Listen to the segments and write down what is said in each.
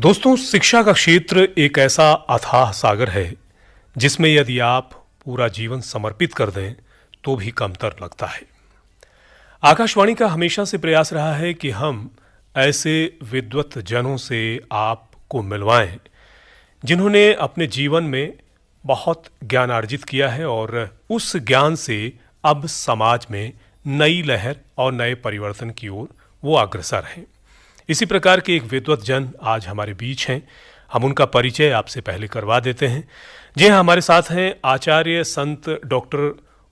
दोस्तों, शिक्षा का क्षेत्र एक ऐसा अथाह सागर है जिसमें यदि आप पूरा जीवन समर्पित कर दें तो भी कमतर लगता है। आकाशवाणी का हमेशा से प्रयास रहा है कि हम ऐसे विद्वत जनों से आपको मिलवाएं जिन्होंने अपने जीवन में बहुत ज्ञान अर्जित किया है और उस ज्ञान से अब समाज में नई लहर और नए परिवर्तन की ओर वो अग्रसर हैं। इसी प्रकार के एक विद्वत जन आज हमारे बीच हैं। हम उनका परिचय आपसे पहले करवा देते हैं। जी हाँ, हमारे साथ हैं आचार्य संत डॉक्टर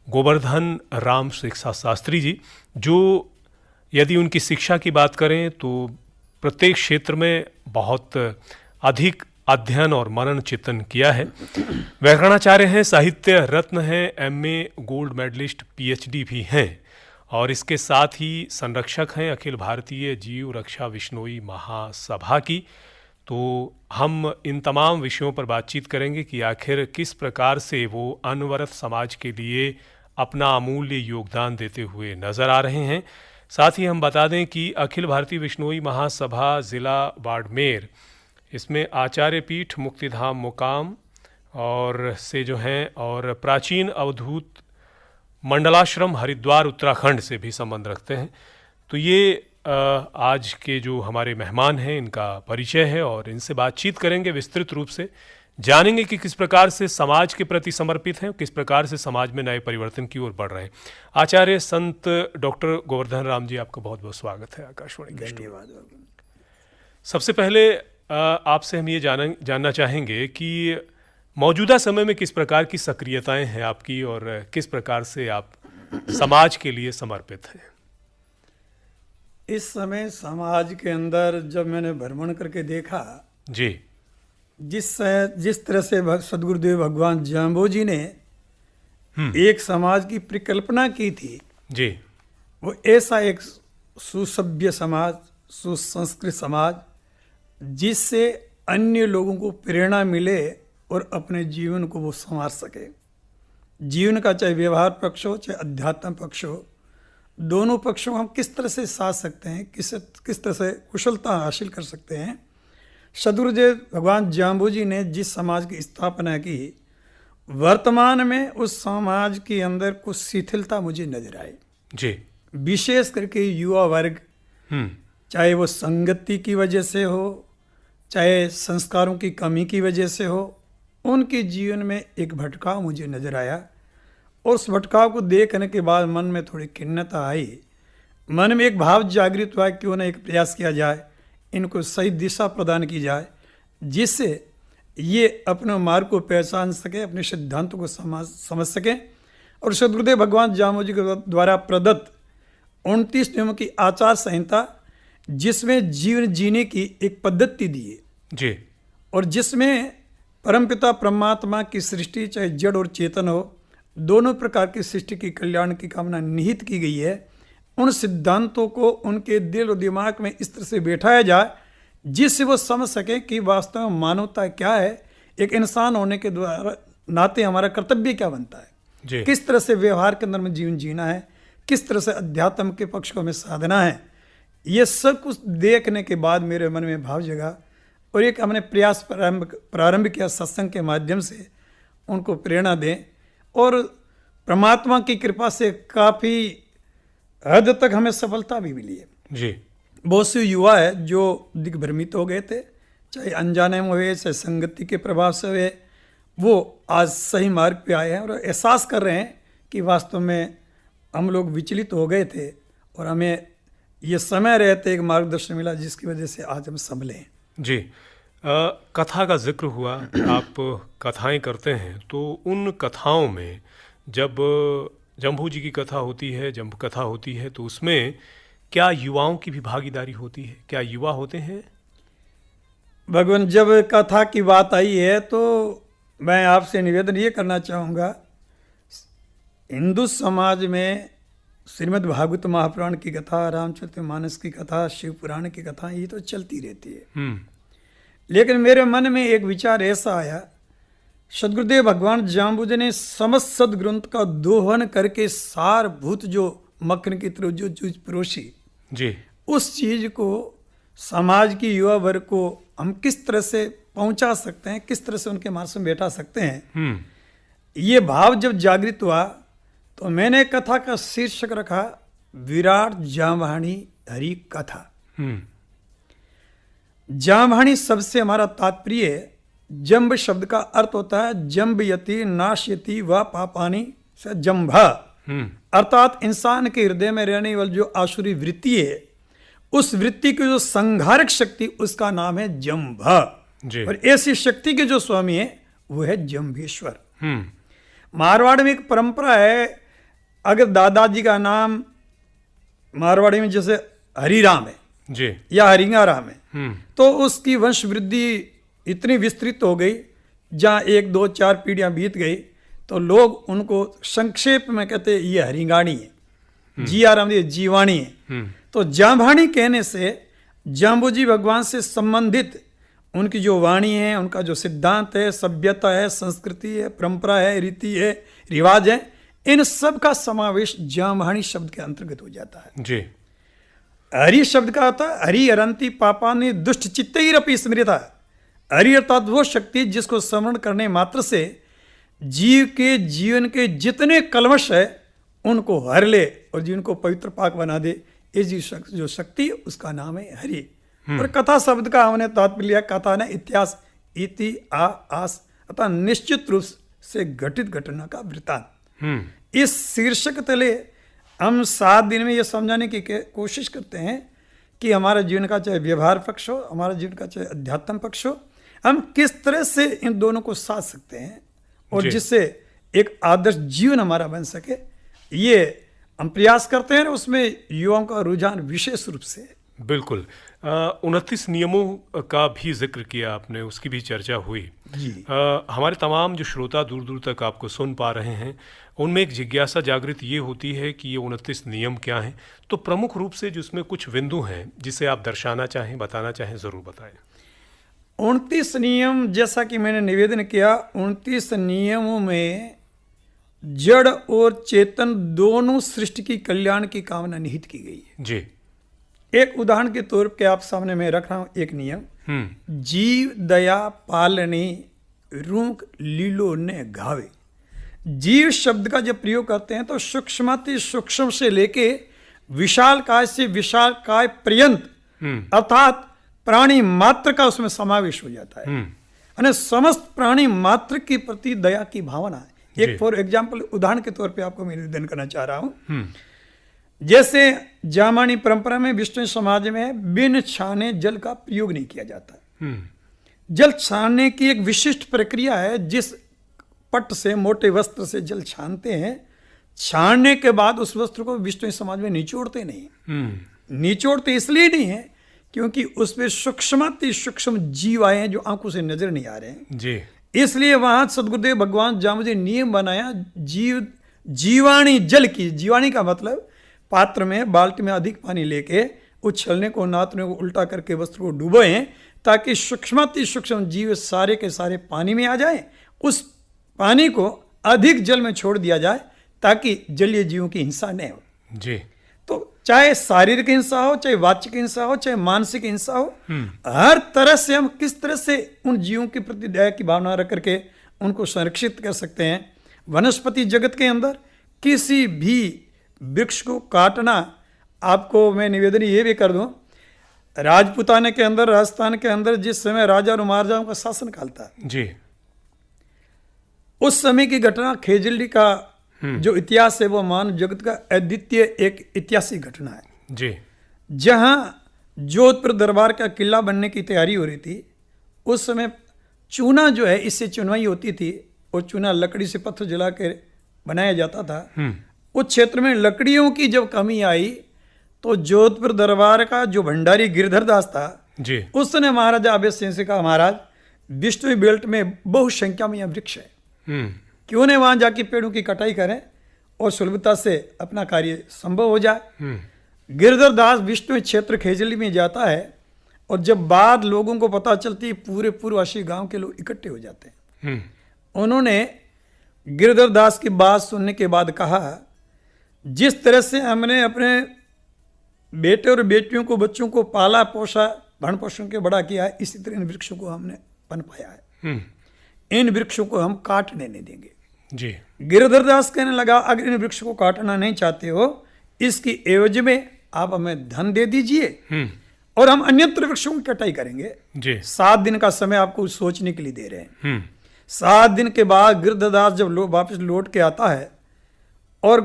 गोवर्धन राम शिक्षा शास्त्री जी, जो यदि उनकी शिक्षा की बात करें तो प्रत्येक क्षेत्र में बहुत अधिक अध्ययन और मनन चिंतन किया है। व्याकरणाचार्य हैं, साहित्य रत्न हैं, एमए गोल्ड मेडलिस्ट, पीएचडी भी हैं और इसके साथ ही संरक्षक हैं अखिल भारतीय जीव रक्षा विश्नोई महासभा की। तो हम इन तमाम विषयों पर बातचीत करेंगे कि आखिर किस प्रकार से वो अनवरत समाज के लिए अपना अमूल्य योगदान देते हुए नजर आ रहे हैं। साथ ही हम बता दें कि अखिल भारतीय विश्नोई महासभा जिला बाड़मेर, इसमें आचार्य पीठ मुक्तिधाम मुकाम और से जो हैं और प्राचीन अवधूत मंडलाश्रम हरिद्वार उत्तराखंड से भी संबंध रखते हैं। तो ये आज के जो हमारे मेहमान हैं इनका परिचय है और इनसे बातचीत करेंगे, विस्तृत रूप से जानेंगे कि किस प्रकार से समाज के प्रति समर्पित हैं, किस प्रकार से समाज में नए परिवर्तन की ओर बढ़ रहे हैं। आचार्य संत डॉक्टर गोवर्धन राम जी, आपका बहुत बहुत स्वागत है आकाशवाणी के स्टूडियो। धन्यवाद। सबसे पहले आपसे हम ये जानना चाहेंगे कि मौजूदा समय में किस प्रकार की सक्रियताएं हैं आपकी और किस प्रकार से आप समाज के लिए समर्पित हैं। इस समय समाज के अंदर जब मैंने भ्रमण करके देखा जी, जिस तरह से सदगुरुदेव भगवान जाम्बोजी ने एक समाज की परिकल्पना की थी जी, वो ऐसा एक सुसभ्य समाज, सुसंस्कृत समाज, जिससे अन्य लोगों को प्रेरणा मिले और अपने जीवन को वो संवार सके। जीवन का चाहे व्यवहार पक्ष हो चाहे अध्यात्म पक्ष हो, दोनों पक्षों को हम किस तरह से साध सकते हैं, किस तरह से कुशलता हासिल कर सकते हैं। सदगुरुदेव भगवान जाम्बोजी ने जिस समाज की स्थापना की, वर्तमान में उस समाज के अंदर कुछ शिथिलता मुझे नजर आई जी। विशेष करके युवा वर्ग, चाहे वो संगति की वजह से हो चाहे संस्कारों की कमी की वजह से हो, उनके जीवन में एक भटकाव मुझे नजर आया और उस भटकाव को देखने के बाद मन में थोड़ी खिन्नता आई। मन में एक भाव जागृत हुआ, क्यों ना एक प्रयास किया जाए, इनको सही दिशा प्रदान की जाए, जिससे ये अपने मार्ग को पहचान सके, अपने सिद्धांतों को समझ सकें। और सदगुरुदेव भगवान जाम्बोजी के द्वारा प्रदत्त 29 नियमों की आचार संहिता, जिसमें जीवन जीने की एक पद्धति दी है जी, और जिसमें परमपिता परमात्मा की सृष्टि, चाहे जड़ और चेतन हो, दोनों प्रकार की सृष्टि की कल्याण की कामना निहित की गई है। उन सिद्धांतों को उनके दिल और दिमाग में इस तरह से बैठाया जाए जिससे वो समझ सकें कि वास्तव में मानवता क्या है, एक इंसान होने के द्वारा नाते हमारा कर्तव्य क्या बनता है जी। किस तरह से व्यवहार के अंदर में जीवन जीना है, किस तरह से अध्यात्म के पक्ष को हमें साधना है। ये सब कुछ देखने के बाद मेरे मन में भाव जगा और एक हमने प्रयास प्रारंभ किया सत्संग के माध्यम से उनको प्रेरणा दें। और परमात्मा की कृपा से काफ़ी हद तक हमें सफलता भी मिली है जी। बहुत से युवा है जो दिग्भ्रमित हो गए थे, चाहे अनजाने में हुए चाहे संगति के प्रभाव से हुए, वो आज सही मार्ग पे आए हैं और एहसास कर रहे हैं कि वास्तव में हम लोग विचलित हो गए थे और हमें ये समय रहते एक मार्गदर्शन मिला जिसकी वजह से आज हम संभले हैं। जी, कथा का जिक्र हुआ, आप कथाएं करते हैं, तो उन कथाओं में जब जम्बू जी की कथा होती है, जम्बू कथा होती है, तो उसमें क्या युवाओं की भी भागीदारी होती है? क्या युवा होते हैं? भगवान, जब कथा की बात आई है तो मैं आपसे निवेदन ये करना चाहूँगा, हिंदू समाज में श्रीमद् भागवत महापुराण की कथा, रामचरितमानस की कथा, शिव पुराण की कथा, ये तो चलती रहती है। लेकिन मेरे मन में एक विचार ऐसा आया, सदगुरुदेव भगवान जाम्बोजी ने समस्त सदग्रंथ का दोहन करके सारभूत जो मक्खन की तरह जो चीज परोसी जी, उस चीज को समाज की युवा वर्ग को हम किस तरह से पहुंचा सकते हैं, किस तरह से उनके मार्ग में बैठा सकते हैं, ये भाव जब जागृत हुआ तो मैंने कथा का शीर्षक रखा विराट जामवाणी हरि कथा। जामवाणी शब्द से हमारा तात्पर्य जम्ब शब्द का अर्थ होता है जम्बयति नाशयति व पापानी से जम्भ, अर्थात इंसान के हृदय में रहने वाली जो आसुरी वृत्ति है, उस वृत्ति की जो संहारक शक्ति, उसका नाम है जम्भ। और ऐसी शक्ति के जो स्वामी है वो है जम्भेश्वर। मारवाड़ में एक परंपरा है, अगर दादाजी का नाम मारवाड़ी में जैसे हरिराम है जी या हरिंगा राम है, तो उसकी वंश वृद्धि इतनी विस्तृत हो गई, जहाँ 1 2 4 पीढ़ियां बीत गई तो लोग उनको संक्षेप में कहते हैं ये हरिंगाणी है, जियाराम ये जीवाणी है। तो जामवाणी कहने से जाम्बूजी भगवान से संबंधित उनकी जो वाणी है, उनका जो सिद्धांत है, सभ्यता है, संस्कृति है, परंपरा है, रीति है, रिवाज है, इन सब का समावेश जामवाणी शब्द के अंतर्गत हो जाता है जी। हरि शब्द का अर्थ हरि हरंती पापानि दुष्ट चित्तैरपि स्मृता। हरि अर्थात वो शक्ति जिसको स्मरण करने मात्र से जीव के जीवन के जितने कलमश है उनको हर ले और जीवन को पवित्र पाक बना दे। ये जो शक्ति उसका नाम है हरि। और कथा शब्द का हमने तात्पर्य लिया, कथा ने इतिहास, इति आ आस अतः निश्चित रूप से घटित घटना का वृत्तांत। इस शीर्षक तले हम 7 दिन में ये समझाने की कोशिश करते हैं कि हमारा जीवन का चाहे व्यवहार पक्ष हो, हमारा जीवन का चाहे अध्यात्म पक्ष हो, हम किस तरह से इन दोनों को साध सकते हैं और जिससे एक आदर्श जीवन हमारा बन सके, ये हम प्रयास करते हैं। उसमें युवाओं का रुझान विशेष रूप से बिल्कुल 29 नियमों का भी जिक्र किया आपने, उसकी भी चर्चा हुई जी। हमारे तमाम जो श्रोता दूर दूर तक आपको सुन पा रहे हैं, उनमें एक जिज्ञासा जागृत ये होती है कि ये 29 नियम क्या हैं। तो प्रमुख रूप से जिसमें कुछ बिंदु हैं जिसे आप दर्शाना चाहें, बताना चाहें, ज़रूर बताएं। 29 नियम, जैसा कि मैंने निवेदन किया, 29 नियमों में जड़ और चेतन दोनों सृष्टि की कल्याण की कामना निहित की गई है जी। एक उदाहरण के तौर पे आप सामने मैं रख रहा हूं एक नियम, जीव दया पालने रूख लीलो ने घावे। जीव शब्द का जब प्रयोग करते हैं तो सूक्ष्माति सूक्ष्म से लेके विशाल काय से विशाल काय पर्यंत, अर्थात प्राणी मात्र का उसमें समावेश हो जाता है। यानी समस्त प्राणी मात्र के प्रति दया की भावना है। एक फॉर एग्जाम्पल उदाहरण के तौर पे आपको मैं निवेदन करना चाह रहा हूं। जैसे जामवाणी परंपरा में विष्णु समाज में बिन छाने जल का प्रयोग नहीं किया जाता। जल छानने की एक विशिष्ट प्रक्रिया है। जिस पट से, मोटे वस्त्र से जल छानते हैं, छानने के बाद उस वस्त्र को विष्णु समाज में निचोड़ते नहीं। निचोड़ते इसलिए नहीं है क्योंकि उसमें सूक्ष्माति सूक्ष्म जीव आए हैं जो आंखों से नजर नहीं आ रहे हैं जी। इसलिए वहां सदगुरुदेव भगवान जामवंती नियम बनाया जीवाणी जल की। जीवाणी का मतलब पात्र में, बाल्टी में अधिक पानी लेके उछलने को, नातने को उल्टा करके वस्त्र को डुबोएं ताकि सूक्ष्माति सूक्ष्म जीव सारे के सारे पानी में आ जाए। उस पानी को अधिक जल में छोड़ दिया जाए ताकि जलीय जीवों की हिंसा न हो जी। तो चाहे शारीरिक हिंसा हो, चाहे वाचिक हिंसा हो, चाहे मानसिक हिंसा हो, हर तरह से हम किस तरह से उन जीवों के प्रति दया की भावना रख करके उनको संरक्षित कर सकते हैं। वनस्पति जगत के अंदर किसी भी वृक्ष को काटना, आपको मैं निवेदन ये भी कर दूं, राजपूताने के अंदर, राजस्थान के अंदर जिस समय राजा और महाराजाओं का शासन काल था जी, उस समय की घटना खेजड़ी का जो इतिहास है वो मानव जगत का अद्वितीय एक ऐतिहासिक घटना है जी। जहां जोधपुर दरबार का किला बनने की तैयारी हो रही थी। उस समय चूना जो है इससे चुनवाई होती थी और चूना लकड़ी से पत्थर जला के बनाया जाता था। उस क्षेत्र में लकड़ियों की जब कमी आई तो जोधपुर दरबार का जो भंडारी गिरधर दास था जी, उसने महाराजा अभय सिंह से कहा, महाराज विष्णु बेल्ट में बहु संख्या में यहाँ वृक्ष है, क्यों नहीं वहां जाके पेड़ों की कटाई करें और सुलभता से अपना कार्य संभव हो जाए। गिरधर दास विष्णु क्षेत्र खेजली में जाता है और जब बाद लोगों को पता चलती पूरे पूर्ववासी गांव के लोग इकट्ठे हो जाते हैं। उन्होंने गिरधर दास की बात सुनने के बाद कहा, जिस तरह से हमने अपने बेटे और बेटियों को, बच्चों को पाला पोसा, भरण पोषण के बड़ा किया है, इसी तरह इन वृक्षों को हमने पनपाया है। इन वृक्षों को हम काटने नहीं देंगे। जी। गिरधर दास कहने लगा, अगर इन वृक्षों को काटना नहीं चाहते हो, इसकी एवज में आप हमें धन दे दीजिए और हम अन्यत्र वृक्षों की कटाई करेंगे। जी। 7 दिन का समय आपको सोचने के लिए दे रहे हैं। 7 दिन के बाद गिरधर दास जब वापस लौट के आता है और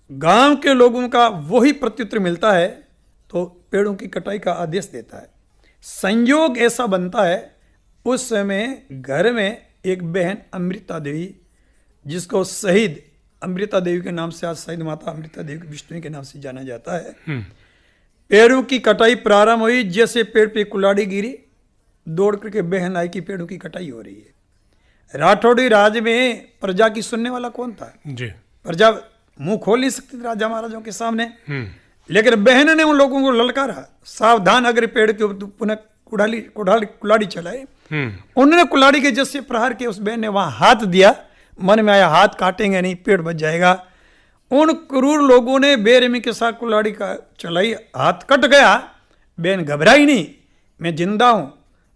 गांव के लोगों का वही प्रत्युत्तर मिलता है, तो पेड़ों की कटाई का आदेश देता है। संयोग ऐसा बनता है, उस समय घर में एक बहन अमृता देवी, जिसको शहीद अमृता देवी के नाम से आज शहीद माता अमृता देवी विष्णु के नाम से जाना जाता है, पेड़ों की कटाई प्रारंभ हुई। जैसे पेड़ पे कुल्हाड़ी गिरी, दौड़ करके बहन आई कि पेड़ों की कटाई हो रही है। राठौड़ी राज में प्रजा की सुनने वाला कौन था? जी। प्रजा मुंह खोल नहीं सकती राजा महाराजों के सामने, लेकिन बहन ने उन लोगों को ललकारा, सावधान, अगर पेड़ के ऊपर पुनः कुल्हाड़ी चलाए। उन्होंने कुल्हाड़ी के जैसे प्रहार किए, उस बहन ने वहां हाथ दिया, मन में आया हाथ काटेंगे नहीं, पेड़ बच जाएगा। उन क्रूर लोगों ने बेरहमी के साथ कुल्हाड़ी का चलाई, हाथ कट गया। बहन घबराई नहीं, मैं जिंदा हूं,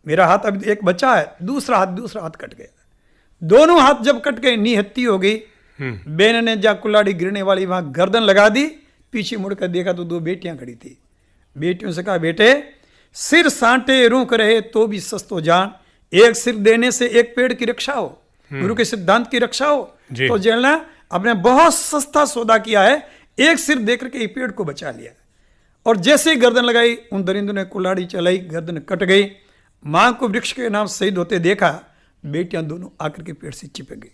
मेरा हाथ अभी एक बचा है, दूसरा हाथ कट गया। दोनों हाथ जब कट गए, निहत्ती हो गई। बहन ने जहाँ कुल्हाड़ी गिरने वाली वहां गर्दन लगा दी, पीछे मुड़कर देखा तो 2 बेटियां खड़ी थी। बेटियों से कहा, बेटे सिर सांटे रूख रहे तो भी सस्तो जान, एक सिर देने से एक पेड़ की रक्षा हो, गुरु के सिद्धांत की रक्षा हो। तो जलना आपने बहुत सस्ता सौदा किया है, एक सिर देकर के पेड़ को बचा लिया। और जैसे ही गर्दन लगाई, उन दरिंदों ने कुल्हाड़ी चलाई, गर्दन कट गई। मां को वृक्ष के नाम शहीद होते देखा, बेटियां दोनों आकर के पेड़ से चिपक गई।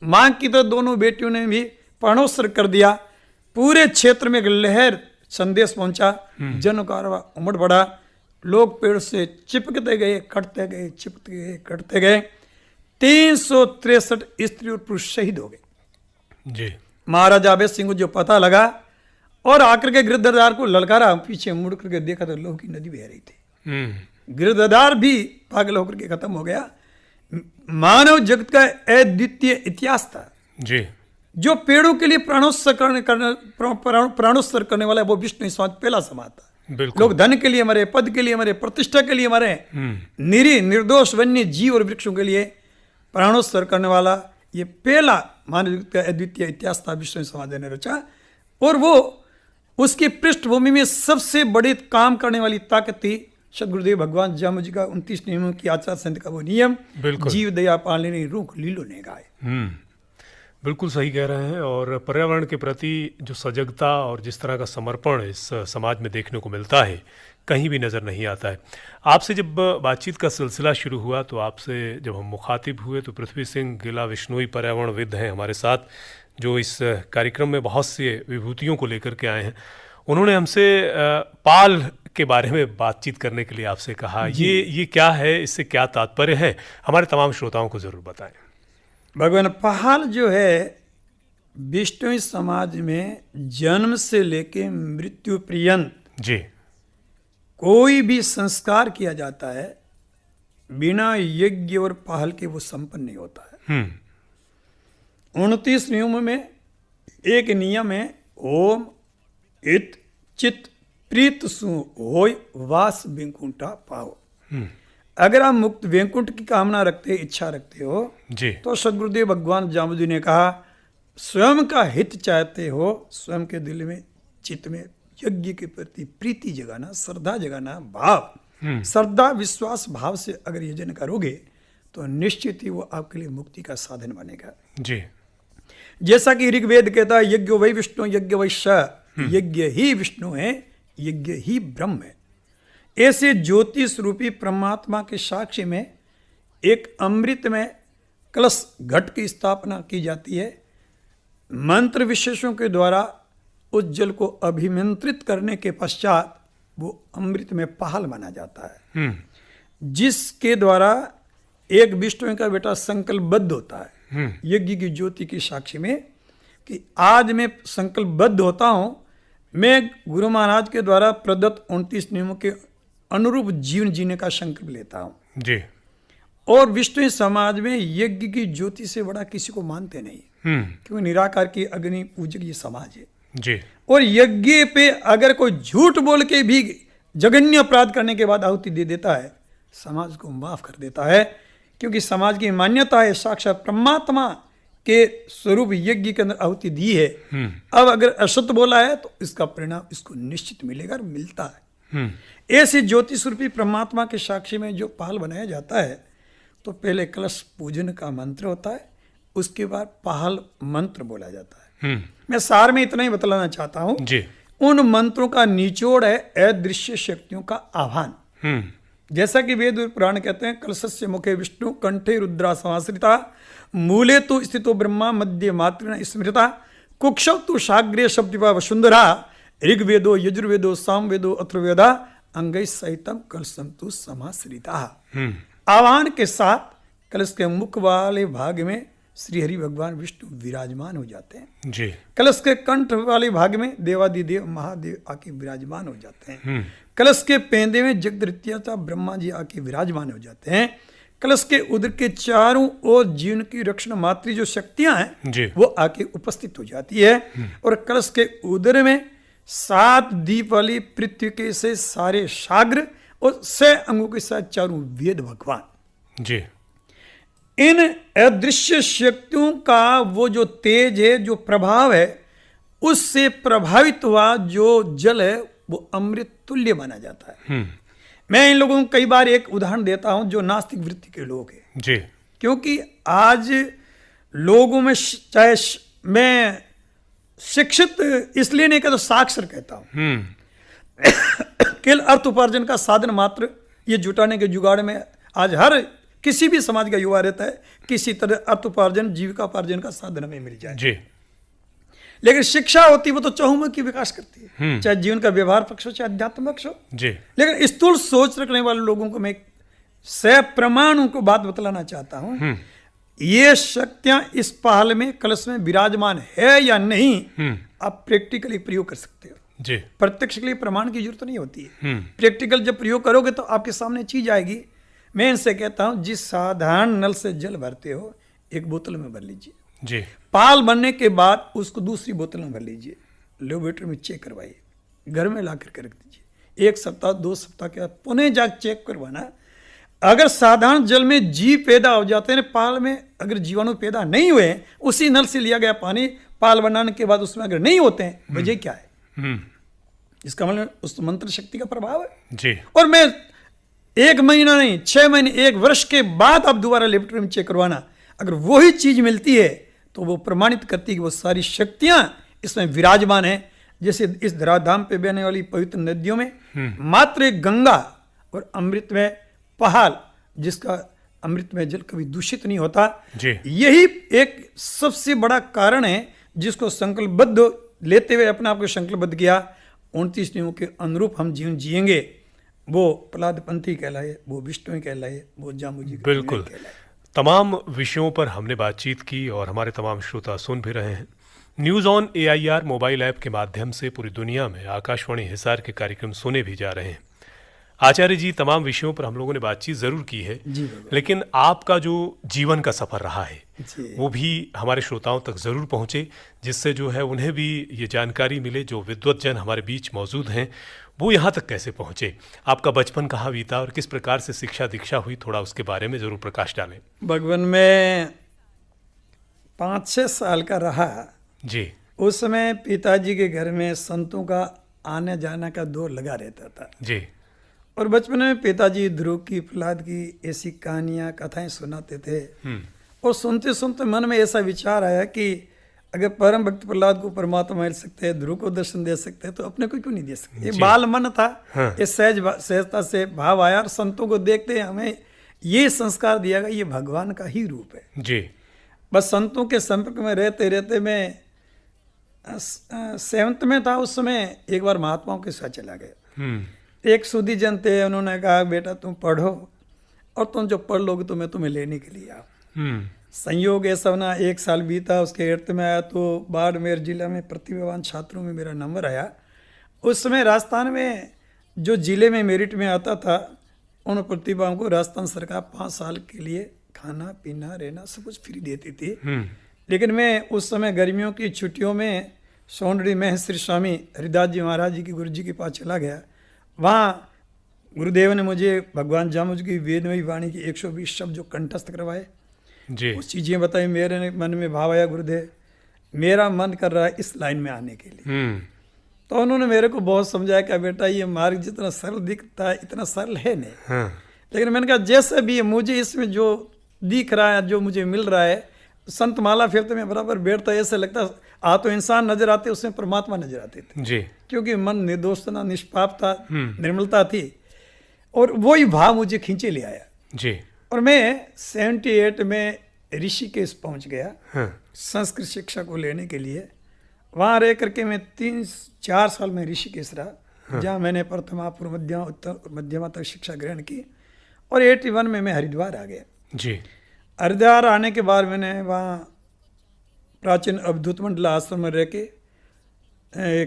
मां की तो दोनों बेटियों ने भी प्राणोत्सर्ग कर दिया। पूरे क्षेत्र में एक लहर संदेश पहुंचा, जन कारवा उमड़ पड़ा। लोग पेड़ से चिपकते गए, कटते गए, चिपकते गए, कटते गए। 363 स्त्री और पुरुष शहीद हो गए। जी। महाराजा अभय सिंह को जो पता लगा और आकर के गिरधरदार को ललकारा, पीछे मुड़ करके देखा तो लोह की नदी बह रही थी। गिरधरदार भी पागल होकर के खत्म हो गया। मानव जगत का अद्वितीय इतिहास था। जी। जो पेड़ों के लिए प्राणोत्सर्ग करने वाला है, वो विष्णु समाज पहला समाज था। लोग धन के लिए मरे, पद के लिए मरे, प्रतिष्ठा के लिए मरे, निरी निर्दोष वन्य जीव और वृक्षों के लिए प्राणोत्सर्ग करने वाला ये पहला मानव का अद्वितीय इतिहास था, विष्णु समाज ने रचा। और वो उसकी पृष्ठभूमि में सबसे बड़ी काम करने वाली ताकत थी सदगुरुदेव भगवान जामु जी का 29 नियमों की आचार संहिता का वो नियम, जीव दया पालने रूख लीलो ने गाए। बिल्कुल सही कह रहे हैं। और पर्यावरण के प्रति जो सजगता और जिस तरह का समर्पण इस समाज में देखने को मिलता है, कहीं भी नज़र नहीं आता है। आपसे जब बातचीत का सिलसिला शुरू हुआ, तो आपसे जब हम मुखातिब हुए, तो पृथ्वी सिंह गिला विश्नोई पर्यावरणविद हैं हमारे साथ, जो इस कार्यक्रम में बहुत से विभूतियों को लेकर के आए हैं। उन्होंने हमसे पाल के बारे में बातचीत करने के लिए आपसे कहा। ये क्या है, इससे क्या तात्पर्य है, हमारे तमाम श्रोताओं को ज़रूर बताएं। भगवान पाल जो है, विष्णु समाज में जन्म से लेके मृत्यु पर्यंत जी कोई भी संस्कार किया जाता है, बिना यज्ञ और पहल के वो संपन्न नहीं होता है। 29 नियमों में एक नियम है, ओम इत चित प्रीत सु होय वास वैकुंठा पाओ। अगर आप मुक्त वैकुंठ की कामना रखते, इच्छा रखते हो जी, तो सदगुरुदेव भगवान जामु जी ने कहा, स्वयं का हित चाहते हो, स्वयं के दिल में चित्त में यज्ञ के प्रति प्रीति जगाना, श्रद्धा जगाना, भाव, श्रद्धा विश्वास भाव से अगर यजन करोगे तो निश्चित ही वो आपके लिए मुक्ति का साधन बनेगा जी। जैसा कि ऋग्वेद कहता है, यज्ञ वै विष्णु यज्ञ वै स, यज्ञ ही विष्णु है, यज्ञ ही ब्रह्म है। ऐसे ज्योतिष रूपी परमात्मा के साक्ष्य में एक अमृत में कलश घट की स्थापना की जाती है। मंत्र विशेषों के द्वारा उस जल को अभिमंत्रित करने के पश्चात वो अमृत में पहाल माना जाता है, जिसके द्वारा एक विष्णु का बेटा संकल्पबद्ध होता है यज्ञ की ज्योति की साक्षी में कि आज मैं संकल्पबद्ध होता हूं, मैं गुरु महाराज के द्वारा प्रदत्त 29 नियमों के अनुरूप जीवन जीने का संकल्प लेता हूं जी। और विष्णु समाज में यज्ञ की ज्योति से बड़ा किसी को मानते नहीं, क्योंकि निराकार की अग्नि पूजक ये समाज है जी। और यज्ञ पे अगर कोई झूठ बोल के भी जघन्य अपराध करने के बाद आहुति दे देता है, समाज को माफ कर देता है, क्योंकि समाज की मान्यता है साक्षात परमात्मा के स्वरूप यज्ञ के अंदर आहुति दी है। अब अगर असत्य बोला है तो इसका परिणाम इसको निश्चित मिलेगा और मिलता है। ऐसे ज्योति स्वरूपी परमात्मा के साक्षी में जो पाल बनाया जाता है तो पहले कलश पूजन का मंत्र होता है, उसके बाद पाल मंत्र बोला जाता है। मैं सार में इतना ही बतलाना चाहता हूं जी। उन मंत्रों का निचोड़ है अदृश्य शक्तियों का आह्वान। जैसा कि वेद और पुराण कहते हैं, कलशस्य मुखे विष्णु कंठे रुद्रा समाश्रिता मूले तो स्थितो ब्रह्मा मध्य मातृण स्मृता कुक्षौ तो साग्रे शब्दिवा वसुंधरा ऋग्वेदो यजुर्वेदो सामवेदो अथर्ववेदा अंगै सहितम कलशम तु समाश्रिता। आह्वान के साथ कलश के मुख वाले भाग में श्री हरि भगवान विष्णु विराजमान हो जाते हैं जी। कलश के कंठ वाले भाग में देवादिदेव महादेव आके विराजमान हो जाते हैं। कलश के पेंदे में जगदृत्याता ब्रह्मा जी आके विराजमान हो जाते हैं। कलश के उदर के चारों ओर जीवन की रक्षण मात्री जो शक्तियां हैं वो आके उपस्थित हो जाती है। और कलश के उदर में 7 दीप वाली पृथ्वी के से सारे साग्र और 6 अंगों के साथ चारों वेद भगवान जी। इन अदृश्य शक्तियों का वो जो तेज है, जो प्रभाव है, उससे प्रभावित हुआ जो जल है वो अमृत तुल्य माना जाता है। मैं इन लोगों को कई बार एक उदाहरण देता हूं जो नास्तिक वृत्ति के लोग हैं जी। क्योंकि आज लोगों में चाहे मैं शिक्षित इसलिए नहीं कहता, साक्षर कहता हूं, केवल अर्थ उपार्जन का साधन मात्र ये जुटाने के जुगाड़ में आज हर किसी भी समाज का युवा रहता है, किसी तरह अर्थ उपार्जन जीविका उपार्जन का साधन हमें मिल जाए जी। लेकिन शिक्षा होती है वो तो चहुमुखी विकास करती है, चाहे जीवन का व्यवहार पक्ष हो चाहे अध्यात्म पक्ष हो जी। लेकिन स्थूल सोच रखने वाले लोगों को मैं सप्रमाण उनको बात बतलाना चाहता हूं, ये शक्तियां इस पहल में कलश में विराजमान है या नहीं, आप प्रैक्टिकली प्रयोग कर सकते हो जी। प्रत्यक्ष के लिए प्रमाण की जरूरत नहीं होती है। प्रैक्टिकल जब प्रयोग करोगे तो आपके सामने चीज आएगी। मैं इनसे कहता हूं, जिस साधारण नल से जल भरते हो एक बोतल में भर लीजिए जी। पाल बनने के बाद उसको दूसरी बोतल में भर लीजिए, लेबोरेटरी में चेक करवाइए, घर में ला करके रख दीजिए। 1 सप्ताह 2 सप्ताह के बाद पुनः जाकर चेक करवाना। अगर साधारण जल में जीव पैदा हो जाते हैं, पाल में अगर जीवाणु पैदा नहीं हुए, उसी नल से लिया गया पानी पाल बनाने के बाद उसमें अगर नहीं होते हैं, वजह क्या है? इसका मतलब उस मंत्र शक्ति का प्रभाव है जी। और मैं 1 महीना नहीं, 6 महीने 1 वर्ष के बाद आप दोबारा लेबोरेटरी में चेक करवाना, अगर वही चीज मिलती है तो वो प्रमाणित करती है कि वो सारी शक्तियां इसमें विराजमान है। जैसे इस धराधाम पे बहने वाली पवित्र नदियों में मात्र एक गंगा और अमृत में पहाल, जिसका अमृत में जल कभी दूषित नहीं होता जी। यही एक सबसे बड़ा कारण है जिसको संकल्पबद्ध लेते हुए अपने आप को संकल्पबद्ध किया, 29 नियमों के अनुरूप हम जीवन जिएंगे। वो प्रहलाद पंथी कहलाए, वो विष्णु कहलाए, वो जामुजी बिल्कुल कहलाए। तमाम विषयों पर हमने बातचीत की और हमारे तमाम श्रोता सुन भी रहे हैं। News on AIR mobile app के माध्यम से पूरी दुनिया में आकाशवाणी हिसार के कार्यक्रम सुने भी जा रहे हैं। आचार्य जी, तमाम विषयों पर हम लोगों ने बातचीत ज़रूर की है, लेकिन आपका जो जीवन का सफ़र रहा है वो भी हमारे श्रोताओं तक ज़रूर पहुँचे, जिससे जो है उन्हें भी ये जानकारी मिले। जो विद्वत जन हमारे बीच मौजूद हैं वो यहाँ तक कैसे पहुँचे, आपका बचपन कहाँ बीता और किस प्रकार से शिक्षा दीक्षा हुई, थोड़ा उसके बारे में ज़रूर प्रकाश डालें। भगवान में 5-6 साल का रहा जी। उस समय पिताजी के घर में संतों का आने जाने का दौर लगा रहता था जी। और बचपन में पिताजी ध्रुव की, प्रहलाद की ऐसी कहानियां कथाएं सुनाते थे। और सुनते सुनते मन में ऐसा विचार आया कि अगर परम भक्त प्रहलाद को परमात्मा मिल सकते हैं, ध्रुव को दर्शन दे सकते हैं, तो अपने को क्यों नहीं दे सकते? ये बाल मन था, ये सहजता से भाव आया और संतों को देखते हमें ये संस्कार दिया गया, ये भगवान का ही रूप है जी। बस संतों के संपर्क में रहते रहते मैं 7th में था उस समय, एक बार महात्माओं के साथ चला गया। एक सूदी जन थे, उन्होंने कहा बेटा तुम पढ़ो और तुम जो पढ़ लोगे तो मैं तुम्हें लेने के लिए आओ। संयोग ऐसा ना 1 साल बीता, उसके अर्थ में आया तो बाड़मेर जिला में प्रतिभावान छात्रों में मेरा नंबर आया। उस समय राजस्थान में जो जिले में मेरिट में आता था, उन प्रतिभाओं को राजस्थान सरकार 5 साल के लिए खाना पीना रहना सब कुछ फ्री देती थी। लेकिन मैं उस समय गर्मियों की छुट्टियों में सोनड़ी में श्री स्वामी हरिदास जी महाराज जी की गुरु जी के पास चला गया। वहाँ गुरुदेव ने मुझे भगवान जामुज की वेदमयी वाणी की 120 शब्द जो कंठस्थ करवाए, जी कुछ चीज़ें बताई। मेरे मन में भाव आया, गुरुदेव मेरा मन कर रहा है इस लाइन में आने के लिए। तो उन्होंने मेरे को बहुत समझाया कि बेटा ये मार्ग जितना सरल दिखता है इतना सरल है नहीं। हाँ लेकिन मैंने कहा जैसे भी है, मुझे इसमें जो दिख रहा है, जो मुझे मिल रहा है, संत माला फिरते में बराबर बैठता ऐसा लगता आ तो इंसान नजर आते, उसमें परमात्मा नजर आते थे, जी क्योंकि मन निर्दोष था, निष्पाप था, निर्मलता थी, और वही भाव मुझे खींचे ले आया। जी और मैं 78 में ऋषिकेश पहुंच गया हाँ संस्कृत शिक्षा को लेने के लिए। वहाँ रह करके मैं 3-4 साल में ऋषिकेश रहा, जहाँ मैंने प्रथमा पूर्व मध्यमा उत्तर मध्यमा तक शिक्षा ग्रहण की। और 81 में मैं हरिद्वार आ गया। जी हरिद्वार आने के बाद मैंने वहाँ प्राचीन अवधूत मंडल आश्रम में रह के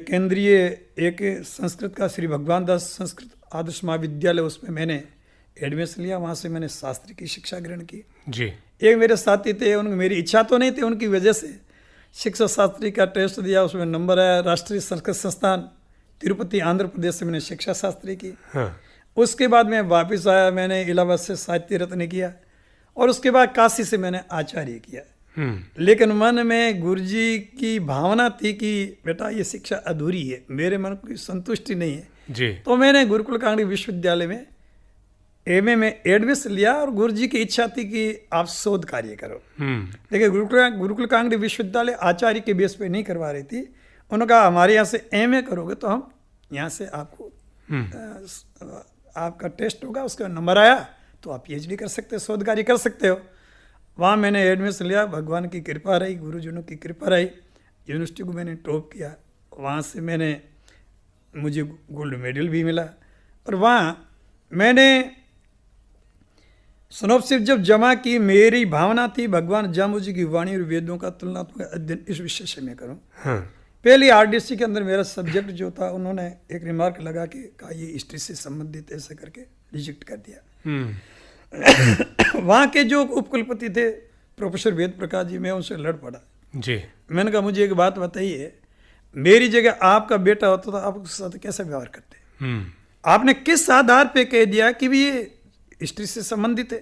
केंद्रीय एक संस्कृत का श्री भगवान दास संस्कृत आदर्श महाविद्यालय, उसमें मैंने एडमिशन लिया। वहाँ से मैंने शास्त्री की शिक्षा ग्रहण की। जी एक मेरे साथी थे, उनकी मेरी इच्छा तो नहीं थी, उनकी वजह से शिक्षा शास्त्री का टेस्ट दिया, उसमें नंबर आया। राष्ट्रीय संस्कृत संस्थान तिरुपति आंध्र प्रदेश से मैंने शिक्षा शास्त्री की। हाँ उसके बाद मैं वापस आया, मैंने इलाहाबाद से साहित्य रत्न किया, और उसके बाद काशी से मैंने आचार्य किया। लेकिन मन में गुरुजी की भावना थी कि बेटा ये शिक्षा अधूरी है, मेरे मन को संतुष्टि नहीं है। जी तो मैंने गुरुकुल कांगड़ी विश्वविद्यालय में एमए में एडमिशन लिया, और गुरुजी की इच्छा थी कि आप शोध कार्य करो। देखिए गुरुकुल कांगड़ी विश्वविद्यालय आचार्य के बेस पे नहीं करवा रही थी। उन्होंने कहा हमारे यहाँ से एमए करोगे तो हम यहाँ से आपको आपका टेस्ट होगा, उसका नंबर आया तो आप पीएचडी कर सकते हो, शोध कार्य कर सकते हो। वहाँ मैंने एडमिशन लिया, भगवान की कृपा रही, गुरुजनों की कृपा रही, यूनिवर्सिटी को मैंने टॉप किया। वहाँ से मुझे गोल्ड मेडल भी मिला। और वहाँ मैंने स्नोपशिप जब जमा की, मेरी भावना थी भगवान जामुज की वाणी और वेदों का तुलनात्मक अध्ययन इस विषय से मैं करूँ। हाँ पहले आरडीसी के अंदर मेरा सब्जेक्ट जो था, उन्होंने एक रिमार्क लगा के कहा ये हिस्ट्री से संबंधित, ऐसे करके रिजेक्ट कर दिया। वहाँ के जो उपकुलपति थे प्रोफेसर वेद प्रकाश जी, मैं उनसे लड़ पड़ा। जी मैंने कहा मुझे एक बात बताइए, मेरी जगह आपका बेटा होता तो आप उसके साथ कैसा व्यवहार करते? आपने किस आधार पे कह दिया कि भी ये हिस्ट्री से संबंधित है?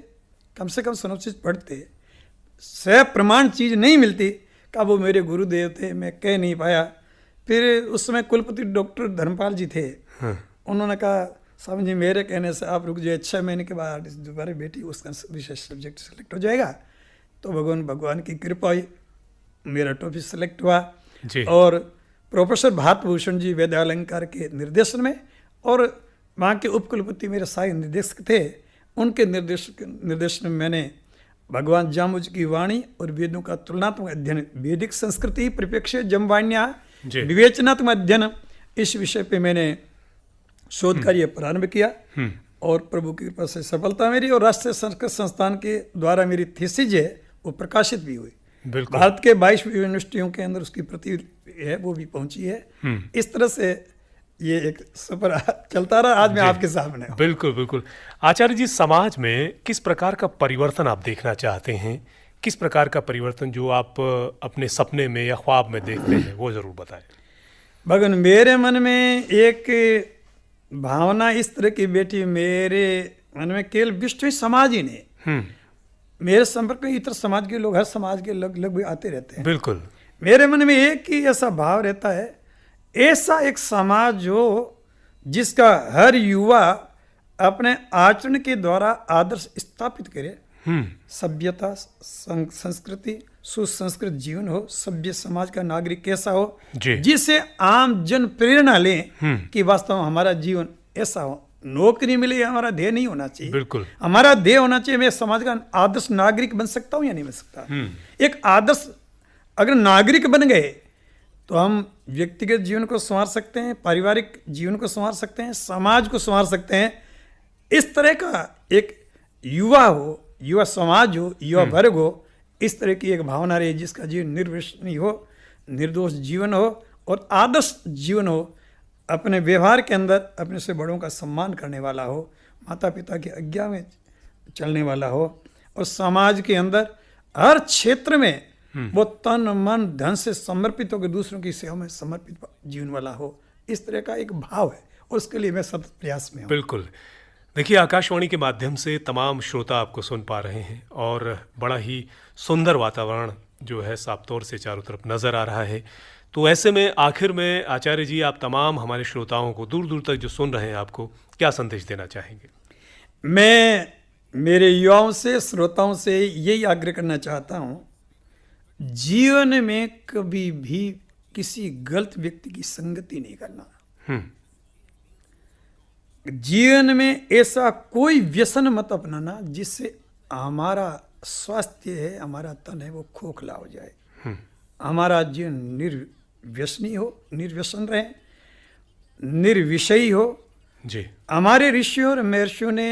कम से कम सुनिश्चित पढ़ते, सह प्रमाण चीज नहीं मिलती। का वो मेरे गुरुदेव थे, मैं कह नहीं पाया। फिर उस समय कुलपति डॉक्टर धर्मपाल जी थे। उन्होंने कहा साहब जी मेरे कहने से आप रुक जाइए, 6 महीने के बाद दोबारा बेटी उसका विशेष सब्जेक्ट सेलेक्ट हो जाएगा। तो भगवान की कृपा हुई, मेरा टॉपिक सेलेक्ट हुआ। और प्रोफेसर भात भूषण जी वेदालंकार के निर्देशन में, और वहाँ के उपकुलपति मेरे सहायक निर्देशक थे, उनके निर्देशन में मैंने भगवान जामुज की वाणी और वेदों का तुलनात्मक अध्ययन, वैदिक संस्कृति परिप्रेक्ष्य जमवाण्या विवेचनात्मक अध्ययन, इस विषय पे मैंने शोध कार्य प्रारंभ किया। और प्रभु की कृपा से सफलता मेरी, और राष्ट्रीय संस्कृत संस्थान के द्वारा मेरी थीसिस है वो प्रकाशित भी हुई। भारत के 22 यूनिवर्सिटियों के अंदर उसकी प्रति है वो भी पहुंची है। इस तरह से ये एक सफर चलता रहा, आज मैं आपके सामने हूं। बिल्कुल बिल्कुल। आचार्य जी, समाज में किस प्रकार का परिवर्तन आप देखना चाहते हैं? किस प्रकार का परिवर्तन जो आप अपने सपने में या ख्वाब में देखते हैं, वो जरूर बताएं। भगवान, मेरे मन में एक भावना इस तरह की बैठी, मेरे मन में केवल विश्व समाज ही नहीं, मेरे संपर्क में इतर समाज के लोग, हर समाज के लगभग आते रहते हैं। बिल्कुल। मेरे मन में एक ही ऐसा भाव रहता है, ऐसा एक समाज हो जिसका हर युवा अपने आचरण के द्वारा आदर्श स्थापित करे, सभ्यता, संस्कृति, सुसंस्कृत जीवन हो, सभ्य समाज का नागरिक कैसा हो जिसे आम जन प्रेरणा ले कि वास्तव में हमारा जीवन ऐसा हो। नौकरी मिले हमारा ध्येय नहीं होना चाहिए। बिल्कुल। हमारा ध्येय होना चाहिए मैं समाज का आदर्श नागरिक बन सकता हूं या नहीं बन सकता। एक आदर्श अगर नागरिक बन गए तो हम व्यक्तिगत जीवन को संवार सकते हैं, पारिवारिक जीवन को संवार सकते हैं, समाज को संवार सकते हैं। इस तरह का एक युवा हो, युवा समाज हो, युवा वर्ग हो, इस तरह की एक भावना रही जिसका जीवन निर्व्यसनी हो, निर्दोष जीवन हो और आदर्श जीवन हो, अपने व्यवहार के अंदर अपने से बड़ों का सम्मान करने वाला हो, माता पिता की आज्ञा में चलने वाला हो, और समाज के अंदर हर क्षेत्र में वो तन मन धन से समर्पित होकर दूसरों की सेवा में समर्पित जीवन वाला हो। इस तरह का एक भाव है उसके लिए मैं सतत प्रयास में हूँ। बिल्कुल। देखिए, आकाशवाणी के माध्यम से तमाम श्रोता आपको सुन पा रहे हैं और बड़ा ही सुंदर वातावरण जो है साफ तौर से चारों तरफ नज़र आ रहा है। तो ऐसे में आखिर में आचार्य जी, आप तमाम हमारे श्रोताओं को दूर दूर तक जो सुन रहे हैं आपको क्या संदेश देना चाहेंगे? मैं मेरे युवाओं से, श्रोताओं से यही आग्रह करना चाहता हूँ, जीवन में कभी भी किसी गलत व्यक्ति की संगति नहीं करना। जीवन में ऐसा कोई व्यसन मत अपनाना जिससे हमारा स्वास्थ्य है, हमारा तन है, वो खोखला हो जाए। हमारा जीवन निर्व्यसनी हो, निर्व्यसन रहे, निर्विषयी हो। जी। हमारे ऋषियों और महर्षियों ने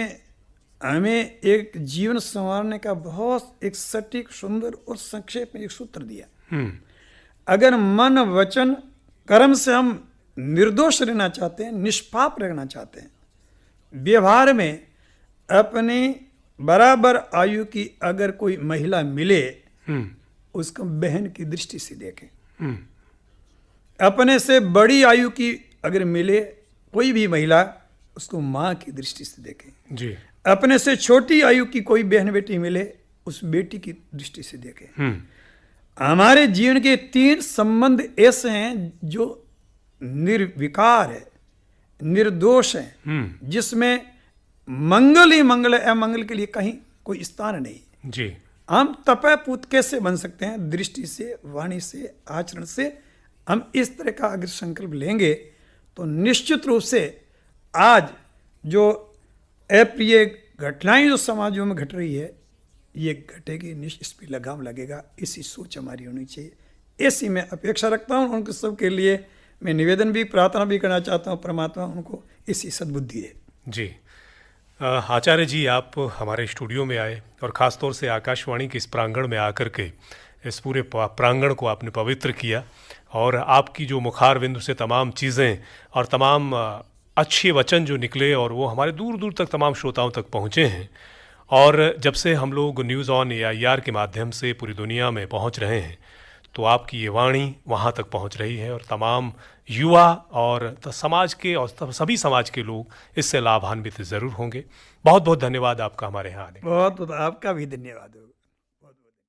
हमें एक जीवन संवारने का बहुत एक सटीक, सुंदर और संक्षेप में एक सूत्र दिया। अगर मन, वचन, कर्म से हम निर्दोष रहना चाहते हैं, निष्पाप रहना चाहते हैं, व्यवहार में अपनी बराबर आयु की अगर कोई महिला मिले, उसको बहन की दृष्टि से देखें। अपने से बड़ी आयु की अगर मिले कोई भी महिला, उसको माँ की दृष्टि से देखें। जी। अपने से छोटी आयु की कोई बहन बेटी मिले, उस बेटी की दृष्टि से देखें। हमारे जीवन के 3 संबंध ऐसे हैं जो निर्विकार है, निर्दोष है, जिसमें मंगल ही मंगल है, अमंगल के लिए कहीं कोई स्थान नहीं। जी। हम तपय पूत कैसे बन सकते हैं? दृष्टि से, वाणी से, आचरण से। हम इस तरह का अगर संकल्प लेंगे तो निश्चित रूप से आज जो अप्रिय घटनाएं जो समाजों में घट रही है, ये घटेगी, निश्चित इस पर लगाम लगेगा। इसी सोच हमारी होनी चाहिए। ऐसी मैं अपेक्षा रखता हूँ। उनके सबके लिए मैं निवेदन भी, प्रार्थना भी करना चाहता हूँ, परमात्मा उनको इसी सद्बुद्धि दे। जी। आचार्य जी, आप हमारे स्टूडियो में आए और ख़ास तौर से आकाशवाणी के इस प्रांगण में आकर के इस पूरे प्रांगण को आपने पवित्र किया और आपकी जो मुखारविंद से तमाम चीज़ें और तमाम अच्छे वचन जो निकले और वो हमारे दूर दूर तक तमाम श्रोताओं तक पहुँचे हैं। और जब से हम लोग न्यूज़ ऑन AIR के माध्यम से पूरी दुनिया में पहुँच रहे हैं, तो आपकी ये वाणी वहाँ तक पहुँच रही है और तमाम युवा और समाज के और सभी समाज के लोग इससे लाभान्वित ज़रूर होंगे। बहुत बहुत धन्यवाद आपका हमारे यहाँ आने। बहुत बहुत आपका भी धन्यवाद।